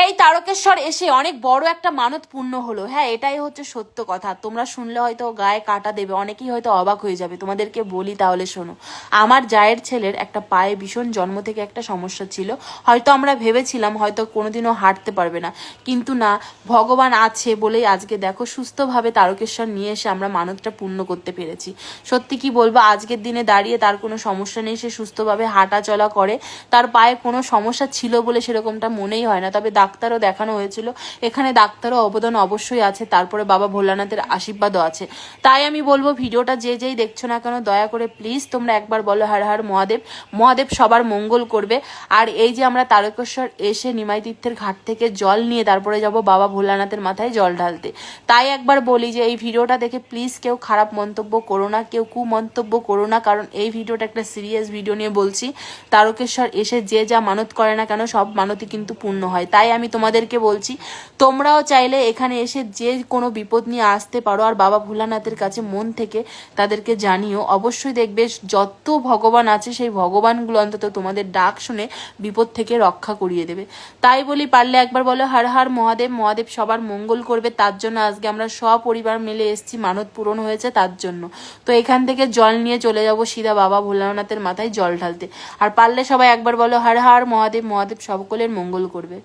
এই তারকেশ্বর এসে অনেক বড় একটা মানত পূর্ণ হলো। হ্যাঁ, এটাই হচ্ছে সত্য কথা। তোমরা শুনলে হয়তো গায়ে কাটা দেবে, অনেকেই হয়তো অবাক হয়ে যাবে। তোমাদেরকে বলি তাহলে শোনো। আমার জায়ের ছেলের একটা পায়ে ভীষণ জন্ম থেকে একটা সমস্যা ছিল। হয়তো আমরা ভেবেছিলাম হয়তো কোনোদিনও হাঁটতে পারবে না, কিন্তু না, ভগবান আছে বলেই আজকে দেখো সুস্থভাবে তারকেশ্বর নিয়ে এসে আমরা মানতটা পূর্ণ করতে পেরেছি। সত্যি কি বলবো, আজকের দিনে দাঁড়িয়ে তার কোনো সমস্যা নেই, সে সুস্থভাবে হাঁটা চলা করে। তার পায়ে কোনো সমস্যা ছিল বলে সেরকমটা মনেই হয় না, তবে ডাক্তারও দেখানো হয়েছিল। এখানে ডাক্তারও অবদান অবশ্যই আছে, তারপরে বাবা ভোলানাথের আশীর্বাদও আছে। তাই আমি বলবো ভিডিওটা যেই দেখছো না কেন, দয়া করে প্লিজ তোমরা একবার বলো হর হর মহাদেব। মহাদেব সবার মঙ্গল করবে। আর এই যে আমরা তারকেশ্বর এসে নিমাই তীর্থের ঘাট থেকে জল নিয়ে তারপরে যাব বাবা ভোলানাথের মাথায় জল ঢালতে। তাই একবার বলি যে এই ভিডিওটা দেখে প্লিজ কেউ খারাপ মন্তব্য করো না, কেউ কুমন্তব্য করো না, কারণ এই ভিডিওটা একটা সিরিয়াস ভিডিও নিয়ে বলছি। তারকেশ্বর এসে যে যা মানত করে না কেন সব মানতই কিন্তু পূর্ণ হয়। তাই আমি তোমাদেরকে বলছি, তোমরাও চাইলে এখানে এসে যে কোনো বিপদ নিয়ে আসতে পারো, আর বাবা ভোলানাথের কাছে মন থেকে তাদেরকে জানিও। অবশ্যই দেখবে যত ভগবান আছে সেই ভগবানগুলো অন্তত তোমাদের ডাক শুনে বিপদ থেকে রক্ষা করিয়ে দেবে। তাই বলি পারলে একবার বলো হর হর মহাদেব। মহাদেব সবার মঙ্গল করবে, তার জন্য আজকে আমরা সপরিবার মিলে এসেছি, মানত পূরণ হয়েছে তার জন্য। তো এখান থেকে জল নিয়ে চলে যাব সিধা বাবা ভোলানাথের মাথায় জল ঢালতে। আর পারলে সবাই একবার বলো হর হর মহাদেব। মহাদেব সকলের মঙ্গল করবে।